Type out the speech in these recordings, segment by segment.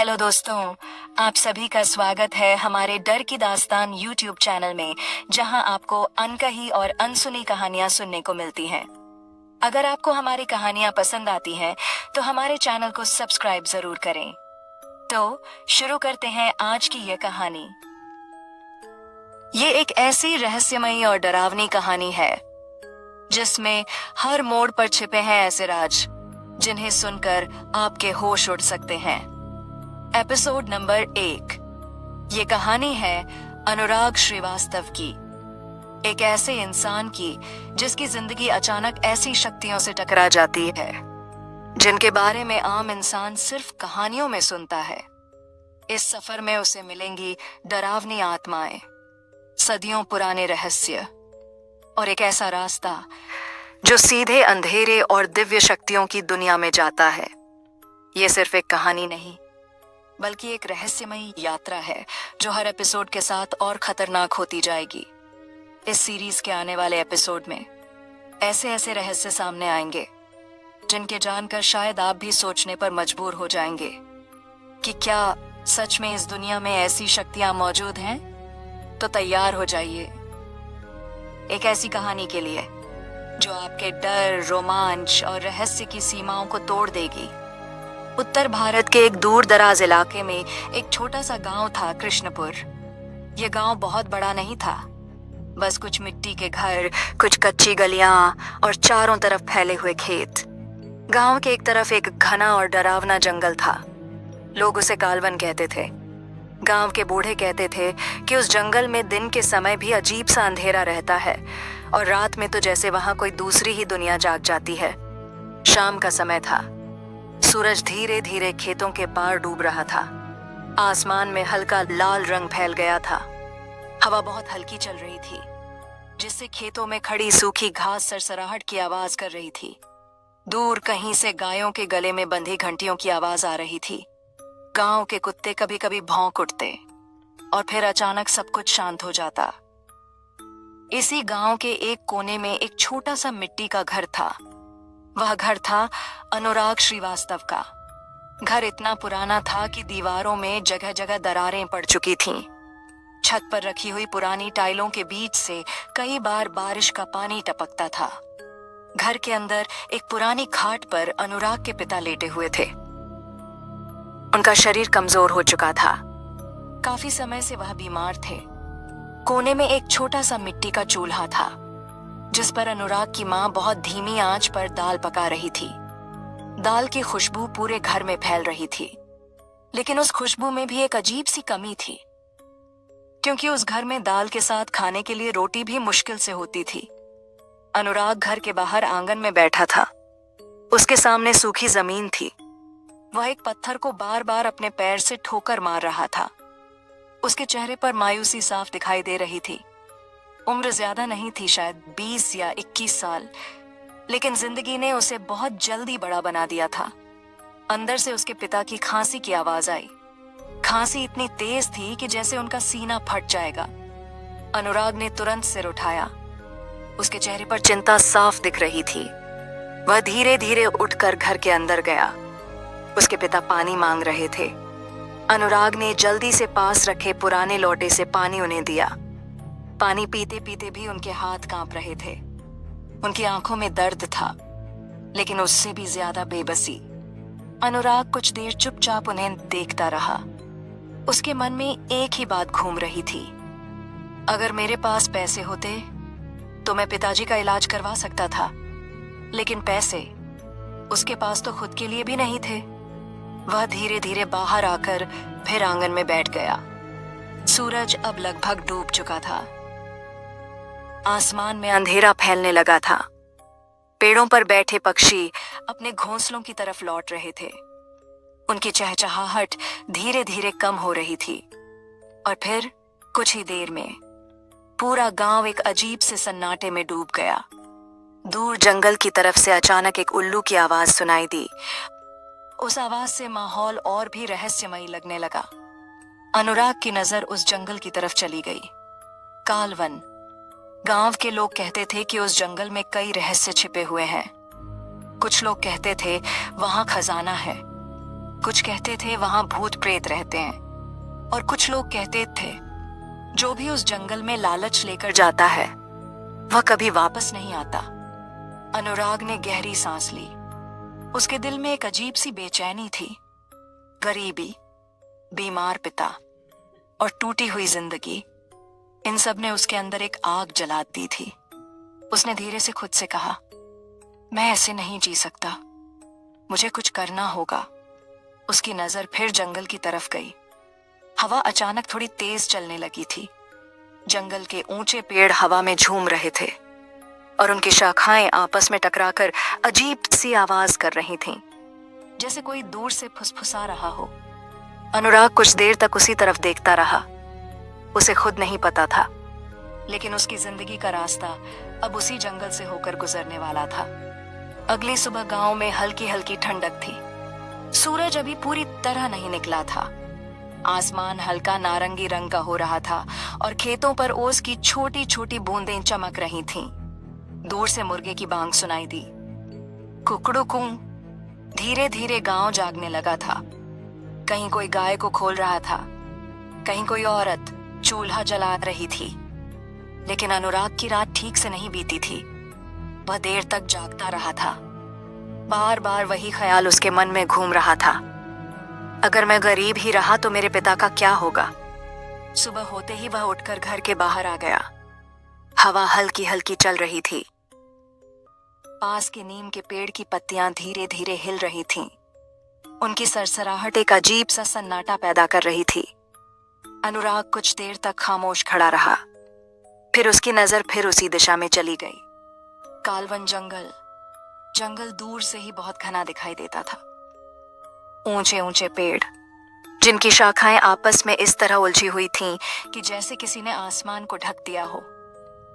Hello दोस्तों, आप सभी का स्वागत है हमारे डर की दास्तान यूट्यूब चैनल में, जहां आपको अनकही और अनसुनी कहानियां सुनने को मिलती हैं। अगर आपको हमारी कहानियां पसंद आती हैं, तो हमारे चैनल को सब्सक्राइब जरूर करें। तो शुरू करते हैं आज की यह कहानी। ये एक ऐसी रहस्यमयी और डरावनी कहानी है जिसमें हर मोड़ पर छिपे हैं ऐसे राज जिन्हें सुनकर आपके होश उड़ सकते हैं। Episode number 1। ये कहानी है अनुराग श्रीवास्तव की, एक ऐसे इंसान की जिसकी जिंदगी अचानक ऐसी शक्तियों से टकरा जाती है जिनके बारे में आम इंसान सिर्फ कहानियों में सुनता है। इस सफर में उसे मिलेंगी डरावनी आत्माएं, सदियों पुराने रहस्य और एक ऐसा रास्ता जो सीधे अंधेरे और दिव्य शक्तियों की दुनिया में जाता है। ये सिर्फ एक कहानी नहीं, बल्कि एक रहस्यमयी यात्रा है जो हर एपिसोड के साथ और खतरनाक होती जाएगी। इस सीरीज के आने वाले एपिसोड में ऐसे ऐसे रहस्य सामने आएंगे जिनके जानकर शायद आप भी सोचने पर मजबूर हो जाएंगे कि क्या सच में इस दुनिया में ऐसी शक्तियां मौजूद हैं। तो तैयार हो जाइए एक ऐसी कहानी के लिए जो आपके डर, रोमांच और रहस्य की सीमाओं को तोड़ देगी। उत्तर भारत के एक दूर दराज इलाके में एक छोटा सा गांव था, कृष्णपुर। यह गांव बहुत बड़ा नहीं था, बस कुछ मिट्टी के घर, कुछ कच्ची गलियां और चारों तरफ फैले हुए खेत। गांव के एक तरफ एक घना और डरावना जंगल था। लोग उसे कालवन कहते थे। गांव के बूढ़े कहते थे कि उस जंगल में दिन के समय भी अजीब सा अंधेरा रहता है और रात में तो जैसे वहां कोई दूसरी ही दुनिया जाग जाती है। शाम का समय था। सूरज धीरे धीरे खेतों के पार डूब रहा था। आसमान में हल्का लाल रंग फैल गया था। हवा बहुत हल्की चल रही थी, जिससे खेतों में खड़ी सूखी घास सरसराहट की आवाज कर रही थी। दूर कहीं से गायों के गले में बंधी घंटियों की आवाज आ रही थी। गांव के कुत्ते कभी कभी भौंक उठते और फिर अचानक सब कुछ शांत हो जाता। इसी गांव के एक कोने में एक छोटा सा मिट्टी का घर था। वह घर था अनुराग श्रीवास्तव का। घर इतना पुराना था कि दीवारों में जगह जगह दरारें पड़ चुकी थीं। छत पर रखी हुई पुरानी टाइलों के बीच से कई बार बारिश का पानी टपकता था। घर के अंदर एक पुरानी खाट पर अनुराग के पिता लेटे हुए थे। उनका शरीर कमजोर हो चुका था। काफी समय से वह बीमार थे। कोने में एक छोटा सा मिट्टी का चूल्हा था, जिस पर अनुराग की मां बहुत धीमी आंच पर दाल पका रही थी। दाल की खुशबू पूरे घर में फैल रही थी, लेकिन उस खुशबू में भी एक अजीब सी कमी थी, क्योंकि उस घर में दाल के साथ खाने के लिए रोटी भी मुश्किल से होती थी। अनुराग घर के बाहर आंगन में बैठा था। उसके सामने सूखी जमीन थी। वह एक पत्थर को बार बार अपने पैर से ठोकर मार रहा था। उसके चेहरे पर मायूसी साफ दिखाई दे रही थी। उम्र ज्यादा नहीं थी, शायद 20 या 21 साल, लेकिन जिंदगी ने उसे बहुत जल्दी बड़ा बना दिया था। अंदर से उसके पिता की खांसी की आवाज आई। खांसी इतनी तेज थी कि जैसे उनका सीना फट जाएगा। अनुराग ने तुरंत सिर उठाया। उसके चेहरे पर चिंता साफ दिख रही थी। वह धीरे धीरे उठकर घर के अंदर गया। उसके पिता पानी मांग रहे थे। अनुराग ने जल्दी से पास रखे पुराने लोटे से पानी उन्हें दिया। पानी पीते पीते भी उनके हाथ कांप रहे थे। उनकी आंखों में दर्द था, लेकिन उससे भी ज्यादा बेबसी। अनुराग कुछ देर चुपचाप उन्हें देखता रहा। उसके मन में एक ही बात घूम रही थी, अगर मेरे पास पैसे होते तो मैं पिताजी का इलाज करवा सकता था, लेकिन पैसे उसके पास तो खुद के लिए भी नहीं थे। वह धीरे धीरे बाहर आकर फिर आंगन में बैठ गया। सूरज अब लगभग डूब चुका था। आसमान में अंधेरा फैलने लगा था। पेड़ों पर बैठे पक्षी अपने घोंसलों की तरफ लौट रहे थे। उनकी चहचहाहट धीरे धीरे कम हो रही थी और फिर कुछ ही देर में पूरा गांव एक अजीब से सन्नाटे में डूब गया। दूर जंगल की तरफ से अचानक एक उल्लू की आवाज सुनाई दी। उस आवाज से माहौल और भी रहस्यमयी लगने लगा। अनुराग की नजर उस जंगल की तरफ चली गई। कालवन। गांव के लोग कहते थे कि उस जंगल में कई रहस्य छिपे हुए हैं। कुछ लोग कहते थे वहां खजाना है। कुछ कहते थे वहां भूत प्रेत रहते हैं, और कुछ लोग कहते थे जो भी उस जंगल में लालच लेकर जाता है वह कभी वापस नहीं आता। अनुराग ने गहरी सांस ली। उसके दिल में एक अजीब सी बेचैनी थी। गरीबी, बीमार पिता और टूटी हुई जिंदगी, इन सब ने उसके अंदर एक आग जला दी थी। उसने धीरे से खुद से कहा, मैं ऐसे नहीं जी सकता, मुझे कुछ करना होगा। उसकी नजर फिर जंगल की तरफ गई। हवा अचानक थोड़ी तेज चलने लगी थी। जंगल के ऊंचे पेड़ हवा में झूम रहे थे और उनकी शाखाएं आपस में टकराकर अजीब सी आवाज कर रही थीं, जैसे कोई दूर से फुसफुसा रहा हो। अनुराग कुछ देर तक उसी तरफ देखता रहा। उसे खुद नहीं पता था, लेकिन उसकी जिंदगी का रास्ता अब उसी जंगल से होकर गुजरने वाला था। अगली सुबह गांव में हल्की हल्की ठंडक थी। सूरज अभी पूरी तरह नहीं निकला था। आसमान हल्का नारंगी रंग का हो रहा था और खेतों पर ओस की छोटी छोटी बूंदें चमक रही थीं। दूर से मुर्गे की बांग सुनाई दी। कुकड़ू धीरे धीरे गांव जागने लगा था। कहीं कोई गाय को खोल रहा था, कहीं कोई औरत चूल्हा जला रही थी। लेकिन अनुराग की रात ठीक से नहीं बीती थी। वह देर तक जागता रहा था। बार बार वही ख्याल उसके मन में घूम रहा था, अगर मैं गरीब ही रहा तो मेरे पिता का क्या होगा। सुबह होते ही वह उठकर घर के बाहर आ गया। हवा हल्की हल्की चल रही थी। पास के नीम के पेड़ की पत्तियां धीरे धीरे हिल रही थीं। उनकी सरसराहट एक अजीब सा सन्नाटा पैदा कर रही थी। अनुराग कुछ देर तक खामोश खड़ा रहा। फिर उसकी नजर फिर उसी दिशा में चली गई। कालवन जंगल दूर से ही बहुत घना दिखाई देता था। ऊंचे ऊंचे पेड़, जिनकी शाखाएं आपस में इस तरह उलझी हुई थीं कि जैसे किसी ने आसमान को ढक दिया हो।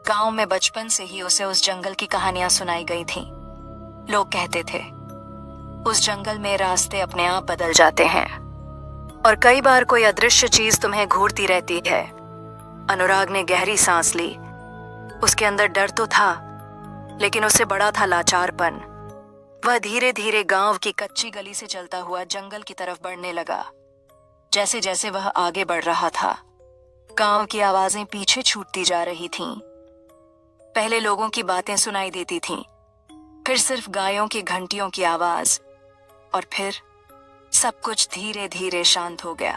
गांव में बचपन से ही उसे उस जंगल की कहानियां सुनाई गई थीं। लोग कहते थे उस जंगल में रास्ते अपने आप बदल जाते हैं और कई बार कोई अदृश्य चीज तुम्हें घूरती रहती है। अनुराग ने गहरी सांस ली। उसके अंदर डर तो था, लेकिन उससे बड़ा था लाचारपन। वह धीरे धीरे गांव की कच्ची गली से चलता हुआ जंगल की तरफ बढ़ने लगा। जैसे जैसे वह आगे बढ़ रहा था, गांव की आवाजें पीछे छूटती जा रही थीं। पहले लोगों की बातें सुनाई देती थीं, फिर सिर्फ गायों की घंटियों की आवाज, और फिर सब कुछ धीरे धीरे शांत हो गया।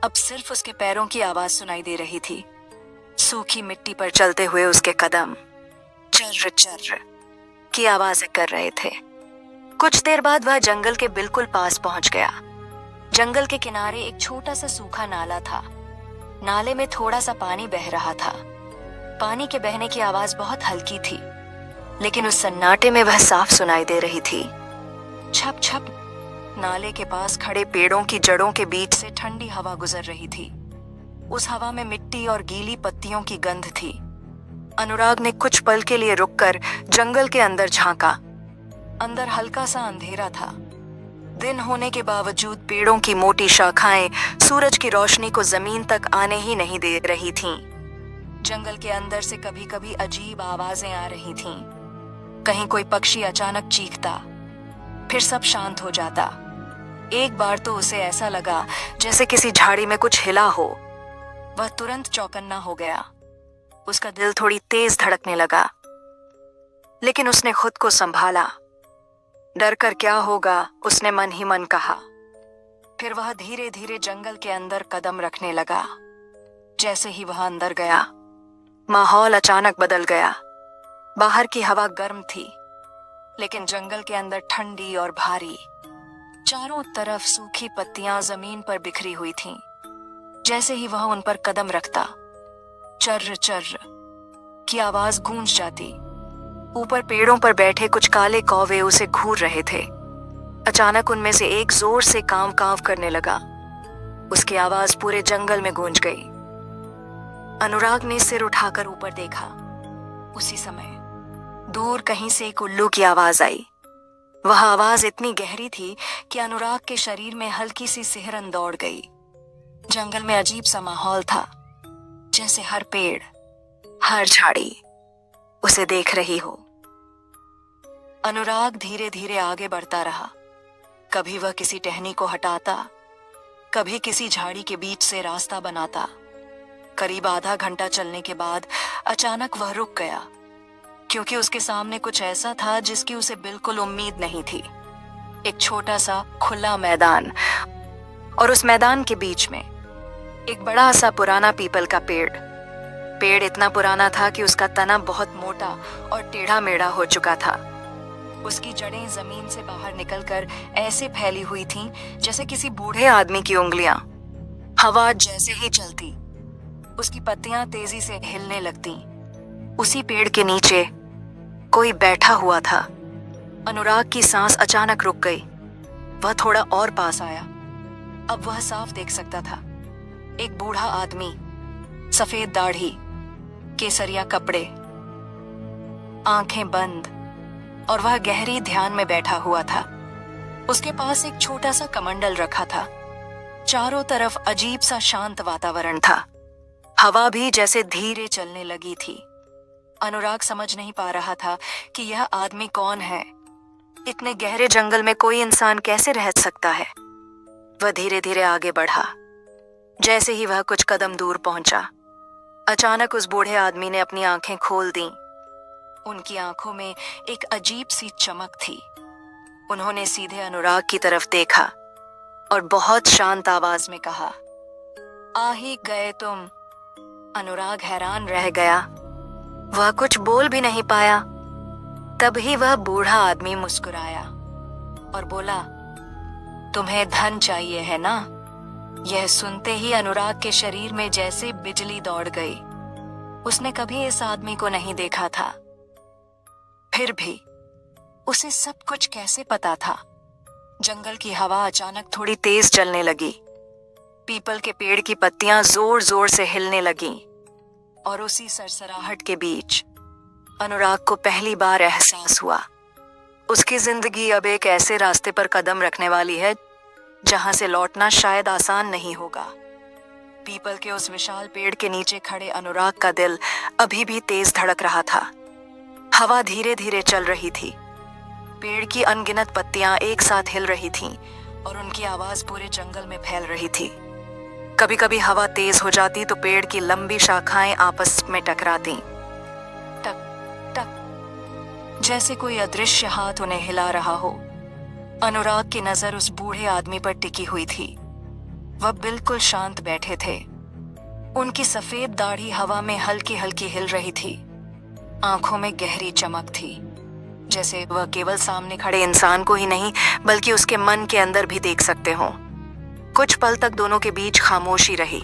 अब सिर्फ उसके पैरों की आवाज सुनाई दे रही थी। सूखी मिट्टी पर चलते हुए उसके कदम चर्र चर्र की आवाजें कर रहे थे। कुछ देर बाद वह जंगल के बिल्कुल पास पहुंच गया। जंगल के किनारे एक छोटा सा सूखा नाला था। नाले में थोड़ा सा पानी बह रहा था। पानी के बहने की आवाज बहुत हल्की थी, लेकिन उस सन्नाटे में वह साफ सुनाई दे रही थी। छप छप नाले के पास खड़े पेड़ों की जड़ों के बीच से ठंडी हवा गुजर रही थी। उस हवा में मिट्टी और गीली पत्तियों की गंध थी। अनुराग ने कुछ पल के लिए रुककर जंगल के अंदर झांका। अंदर हल्का सा अंधेरा था। दिन होने के बावजूद पेड़ों की मोटी शाखाएं सूरज की रोशनी को जमीन तक आने ही नहीं दे रही थीं। जंगल के अंदर से कभी कभी अजीब आवाजें आ रही थीं। कहीं कोई पक्षी अचानक चीखता, फिर सब शांत हो जाता। एक बार तो उसे ऐसा लगा जैसे किसी झाड़ी में कुछ हिला हो। वह तुरंत चौकन्ना हो गया। उसका दिल थोड़ी तेज धड़कने लगा, लेकिन उसने खुद को संभाला। डर कर क्या होगा, उसने मन ही मन कहा। फिर वह धीरे धीरे जंगल के अंदर कदम रखने लगा। जैसे ही वह अंदर गया, माहौल अचानक बदल गया। बाहर की हवा गर्म थी, लेकिन जंगल के अंदर ठंडी और भारी। चारों तरफ सूखी पत्तियां जमीन पर बिखरी हुई थीं। जैसे ही वह उन पर कदम रखता, चर्र चर्र की आवाज गूंज जाती। ऊपर पेड़ों पर बैठे कुछ काले कौवे उसे घूर रहे थे। अचानक उनमें से एक जोर से कांव कांव करने लगा। उसकी आवाज पूरे जंगल में गूंज गई। अनुराग ने सिर उठाकर ऊपर देखा। उसी समय दूर कहीं से एक उल्लू की आवाज आई। वह आवाज इतनी गहरी थी कि अनुराग के शरीर में हल्की सी सिहरन दौड़ गई। जंगल में अजीब सा माहौल था, जैसे हर पेड़, हर झाड़ी उसे देख रही हो। अनुराग धीरे धीरे आगे बढ़ता रहा। कभी वह किसी टहनी को हटाता, कभी किसी झाड़ी के बीच से रास्ता बनाता। करीब आधा घंटा चलने के बाद अचानक वह रुक गया, क्योंकि उसके सामने कुछ ऐसा था जिसकी उसे बिल्कुल उम्मीद नहीं थी। एक छोटा सा खुला मैदान, और उस मैदान के बीच में एक बड़ा सा पुराना पीपल का पेड़ इतना पुराना था कि उसका तना बहुत मोटा और टेढ़ा मेढ़ा हो चुका था। उसकी जड़ें जमीन से बाहर निकलकर ऐसे फैली हुई थीं जैसे किसी बूढ़े आदमी की उंगलियां। हवा जैसे ही चलती, उसकी पत्तियां तेजी से हिलने लगती। उसी पेड़ के नीचे कोई बैठा हुआ था। अनुराग की सांस अचानक रुक गई। वह थोड़ा और पास आया। अब वह साफ देख सकता था। एक बूढ़ा आदमी, सफेद दाढ़ी, केसरिया कपड़े, आंखें बंद, और वह गहरी ध्यान में बैठा हुआ था। उसके पास एक छोटा सा कमंडल रखा था। चारों तरफ अजीब सा शांत वातावरण था। हवा भी जैसे धीरे चलने लगी थी। अनुराग समझ नहीं पा रहा था कि यह आदमी कौन है। इतने गहरे जंगल में कोई इंसान कैसे रह सकता है। वह धीरे धीरे आगे बढ़ा। जैसे ही वह कुछ कदम दूर पहुंचा, अचानक उस बूढ़े आदमी ने अपनी आंखें खोल दी। उनकी आंखों में एक अजीब सी चमक थी। उन्होंने सीधे अनुराग की तरफ देखा और बहुत शांत आवाज में कहा, आ ही गए तुम। अनुराग हैरान रह गया। वह कुछ बोल भी नहीं पाया। तभी वह बूढ़ा आदमी मुस्कुराया और बोला, तुम्हें धन चाहिए है ना? यह सुनते ही अनुराग के शरीर में जैसे बिजली दौड़ गई। उसने कभी इस आदमी को नहीं देखा था, फिर भी उसे सब कुछ कैसे पता था? जंगल की हवा अचानक थोड़ी तेज चलने लगी। पीपल के पेड़ की पत्तियां जोर जोर से हिलने लगीं, और उसी सरसराहट के बीच अनुराग को पहली बार एहसास हुआ, उसकी जिंदगी अब एक ऐसे रास्ते पर कदम रखने वाली है जहां से लौटना शायद आसान नहीं होगा। पीपल के उस विशाल पेड़ के नीचे खड़े अनुराग का दिल अभी भी तेज धड़क रहा था। हवा धीरे धीरे चल रही थी। पेड़ की अनगिनत पत्तियां एक साथ हिल रही थीं और उनकी आवाज पूरे जंगल में फैल रही थी। कभी कभी हवा तेज हो जाती तो पेड़ की लंबी शाखाएं आपस में टकराती, टक टक, जैसे कोई अदृश्य हाथ उन्हें हिला रहा हो। अनुराग की नजर उस बूढ़े आदमी पर टिकी हुई थी। वह बिल्कुल शांत बैठे थे। उनकी सफेद दाढ़ी हवा में हल्की हल्की हिल रही थी। आंखों में गहरी चमक थी, जैसे वह केवल सामने खड़े इंसान को ही नहीं बल्कि उसके मन के अंदर भी देख सकते हों। कुछ पल तक दोनों के बीच खामोशी रही।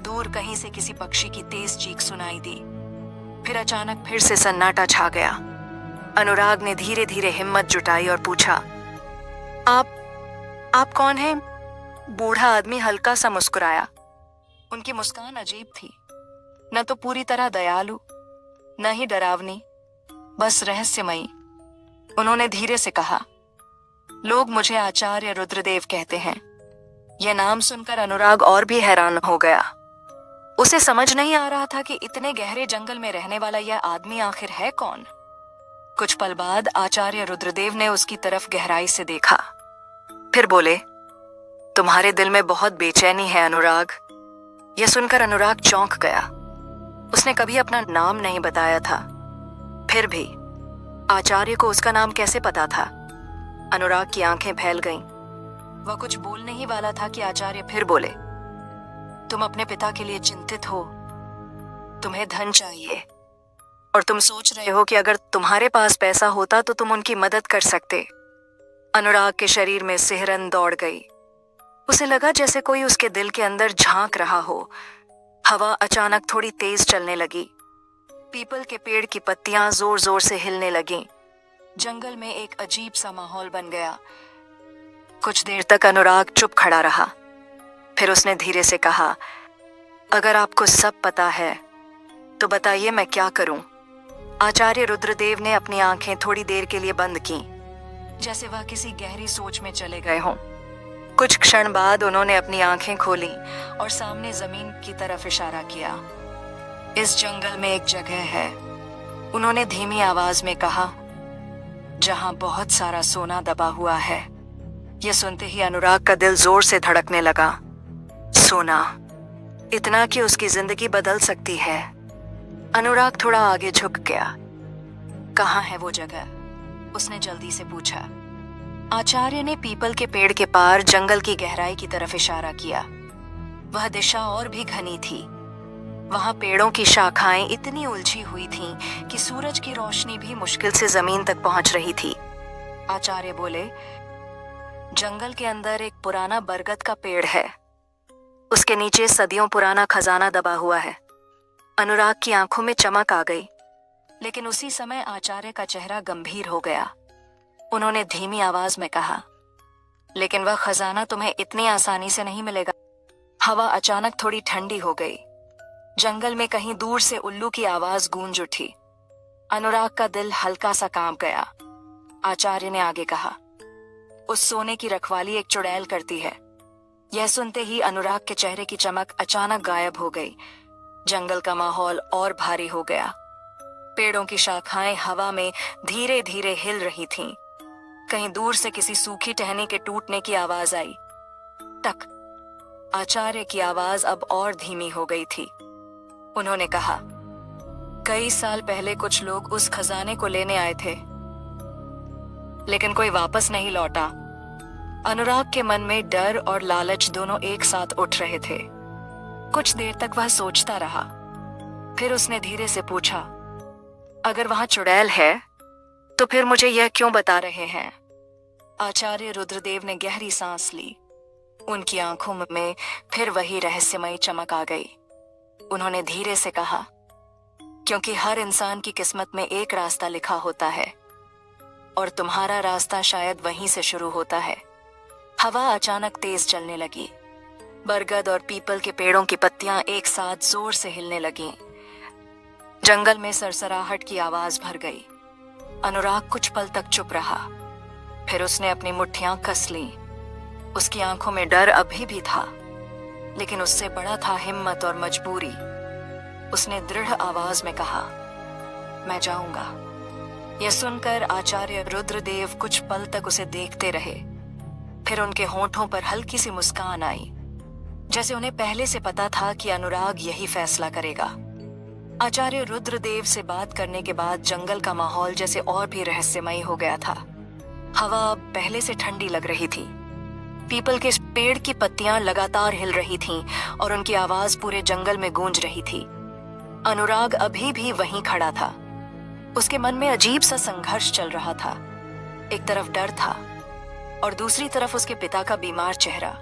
दूर कहीं से किसी पक्षी की तेज चीख सुनाई दी। फिर अचानक फिर से सन्नाटा छा गया। अनुराग ने धीरे धीरे हिम्मत जुटाई और पूछा, आप कौन हैं? बूढ़ा आदमी हल्का सा मुस्कुराया। उनकी मुस्कान अजीब थी, न तो पूरी तरह दयालु, न ही डरावनी, बस रहस्यमयी। उन्होंने धीरे से कहा, लोग मुझे आचार्य रुद्रदेव कहते हैं। यह नाम सुनकर अनुराग और भी हैरान हो गया। उसे समझ नहीं आ रहा था कि इतने गहरे जंगल में रहने वाला यह आदमी आखिर है कौन। कुछ पल बाद आचार्य रुद्रदेव ने उसकी तरफ गहराई से देखा। फिर बोले, तुम्हारे दिल में बहुत बेचैनी है अनुराग। यह सुनकर अनुराग चौंक गया। उसने कभी अपना नाम नहीं बताया था, फिर भी आचार्य को उसका नाम कैसे पता था? अनुराग की आंखें फैल गईं। वह कुछ बोलने ही वाला था कि आचार्य फिर बोले, तुम अपने पिता के लिए चिंतित हो, तुम्हें धन चाहिए, और तुम सोच रहे हो कि अगर तुम्हारे पास पैसा होता तो तुम उनकी मदद कर सकते। अनुराग के शरीर में सिहरन दौड़ गई। उसे लगा जैसे कोई उसके दिल के अंदर झांक रहा हो। हवा अचानक थोड़ी तेज चलने लगी। पीपल के पेड़ की पत्तियां जोर जोर से हिलने लगीं। जंगल में एक अजीब सा माहौल बन गया। कुछ देर तक अनुराग चुप खड़ा रहा। फिर उसने धीरे से कहा, अगर आपको सब पता है तो बताइए मैं क्या करूं? आचार्य रुद्रदेव ने अपनी आंखें थोड़ी देर के लिए बंद की, जैसे वह किसी गहरी सोच में चले गए हों। कुछ क्षण बाद उन्होंने अपनी आंखें खोली और सामने जमीन की तरफ इशारा किया। इस जंगल में एक जगह है, उन्होंने धीमी आवाज में कहा, जहां बहुत सारा सोना दबा हुआ है। यह सुनते ही अनुराग का दिल जोर से धड़कने लगा। सोना, इतना कि उसकी जिंदगी बदल सकती है। अनुराग थोड़ा आगे झुक गया। कहाँ है वो जगह? उसने जल्दी से पूछा। आचार्य ने पीपल के पेड़ के पार जंगल की गहराई की तरफ इशारा किया। वह दिशा और भी घनी थी। वहां पेड़ों की शाखाएं इतनी उलझी हुई थीं कि सूरज की रोशनी भी मुश्किल से जमीन तक पहुंच रही थी। आचार्य बोले, जंगल के अंदर एक पुराना बरगद का पेड़ है। उसके नीचे सदियों पुराना खजाना दबा हुआ है। अनुराग की आंखों में चमक आ गई, लेकिन उसी समय आचार्य का चेहरा गंभीर हो गया। उन्होंने धीमी आवाज में कहा, लेकिन वह खजाना तुम्हें इतनी आसानी से नहीं मिलेगा। हवा अचानक थोड़ी ठंडी हो गई। जंगल में कहीं दूर से उल्लू की आवाज गूंज उठी। अनुराग का दिल हल्का सा कांप गया। आचार्य ने आगे कहा, उस सोने की रखवाली एक चुड़ैल करती है। यह सुनते ही अनुराग के चेहरे की चमक अचानक गायब हो गई। जंगल का माहौल और भारी हो गया। पेड़ों की शाखाएं हवा में धीरे धीरे हिल रही थीं। कहीं दूर से किसी सूखी टहनी के टूटने की आवाज आई। टक। आचार्य की आवाज अब और धीमी हो गई थी। उन्होंने कहा, कई साल पहले कुछ लोग उस खजाने को लेने आए थे, लेकिन कोई वापस नहीं लौटा। अनुराग के मन में डर और लालच दोनों एक साथ उठ रहे थे। कुछ देर तक वह सोचता रहा। फिर उसने धीरे से पूछा, अगर वहां चुड़ैल है तो फिर मुझे यह क्यों बता रहे हैं? आचार्य रुद्रदेव ने गहरी सांस ली। उनकी आंखों में फिर वही रहस्यमयी चमक आ गई। उन्होंने धीरे से कहा, क्योंकि हर इंसान की किस्मत में एक रास्ता लिखा होता है और तुम्हारा रास्ता शायद वहीं से शुरू होता है। हवा अचानक तेज चलने लगी। बरगद और पीपल के पेड़ों की पत्तियां एक साथ जोर से हिलने लगीं। जंगल में सरसराहट की आवाज भर गई। अनुराग कुछ पल तक चुप रहा। फिर उसने अपनी मुट्ठियां कस लीं। उसकी आंखों में डर अभी भी था, लेकिन उससे बड़ा था हिम्मत और मजबूरी। उसने दृढ़ आवाज में कहा, मैं जाऊंगा। यह सुनकर आचार्य रुद्रदेव कुछ पल तक उसे देखते रहे। फिर उनके होंठों पर हल्की सी मुस्कान आई, जैसे उन्हें पहले से पता था कि अनुराग यही फैसला करेगा। आचार्य रुद्रदेव से बात करने के बाद जंगल का माहौल जैसे और भी रहस्यमयी हो गया था। हवा अब पहले से ठंडी लग रही थी। पीपल के पेड़ की पत्तियां लगातार हिल रही थीं और उनकी आवाज पूरे जंगल में गूंज रही थी। अनुराग अभी भी वहीं खड़ा था। उसके मन में अजीब सा संघर्ष चल रहा था। एक तरफ डर था और दूसरी तरफ उसके पिता का बीमार चेहरा।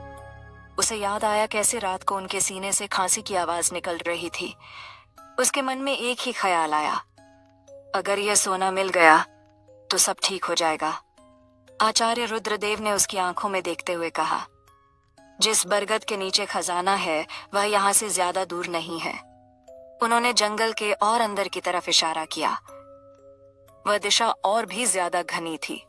उसे याद आया कैसे रात को उनके सीने से खांसी की आवाज निकल रही थी। उसके मन में एक ही ख्याल आया, अगर यह सोना मिल गया तो सब ठीक हो जाएगा। आचार्य रुद्रदेव ने उसकी आंखों में देखते हुए कहा, जिस बरगद के नीचे खजाना है वह यहाँ से ज्यादा दूर नहीं है। उन्होंने जंगल के और अंदर की तरफ इशारा किया। वह दिशा और भी ज्यादा घनी थी।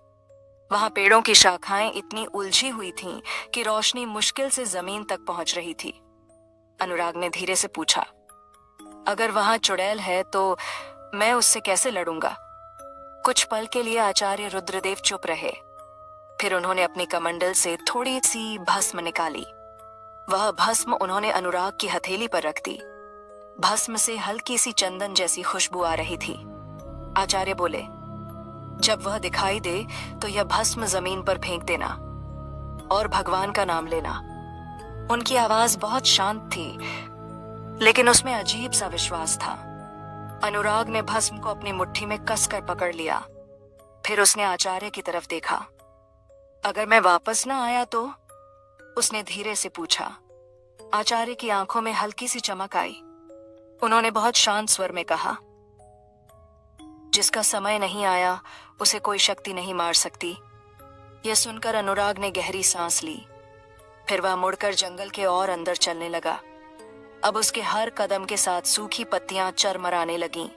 वहां पेड़ों की शाखाएं इतनी उलझी हुई थीं कि रोशनी मुश्किल से जमीन तक पहुंच रही थी। अनुराग ने धीरे से पूछा, अगर वहां चुड़ैल है तो मैं उससे कैसे लड़ूंगा? कुछ पल के लिए आचार्य रुद्रदेव चुप रहे। फिर उन्होंने अपनी कमंडल से थोड़ी सी भस्म निकाली। वह भस्म उन्होंने अनुराग की हथेली पर रख दी। भस्म से हल्की सी चंदन जैसी खुशबू आ रही थी। आचार्य बोले, जब वह दिखाई दे तो यह भस्म जमीन पर फेंक देना और भगवान का नाम लेना। उनकी आवाज बहुत शांत थी, लेकिन उसमें अजीब सा विश्वास था। अनुराग ने भस्म को अपनी मुट्ठी में कसकर पकड़ लिया। फिर उसने आचार्य की तरफ देखा। अगर मैं वापस ना आया तो? उसने धीरे से पूछा। आचार्य की आंखों में हल्की सी चमक आई। उन्होंने बहुत शांत स्वर में कहा, जिसका समय नहीं आया उसे कोई शक्ति नहीं मार सकती। यह सुनकर अनुराग ने गहरी सांस ली। फिर वह मुड़कर जंगल के और अंदर चलने लगा। अब उसके हर कदम के साथ सूखी पत्तियां चरमराने लगीं।